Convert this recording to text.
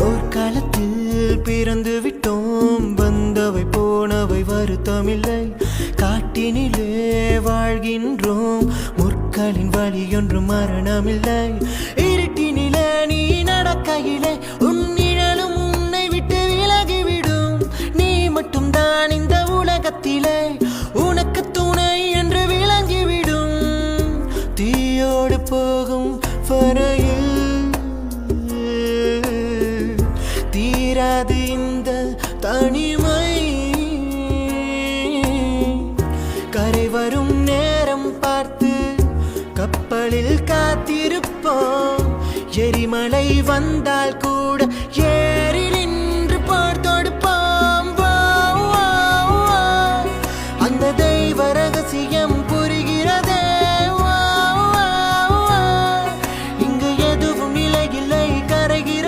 போர்க்காலத்தில் பிறந்து விட்டோம், வந்தவை போனவை வருத்தமில்லை. காட்டினிலே வாழ்கின்றோம், முற்களின் வழியொன்றும் மரணமில்லை. இருட்டினிலே நீ நடக்கையிலே உன் நிழலும் உன்னை விட்டு விலகிவிடும். நீ மட்டும் தான் இந்த உலகத்திலே உனக்கு துணை என்று விளங்கிவிடும். தீயோடு போகும் வரையில் தீராது இந்த தனிமை. கரை வரும் நேரம் பார்த்து கப்பலில் காத்திருப்போம். எரிமலை வந்தால் கூட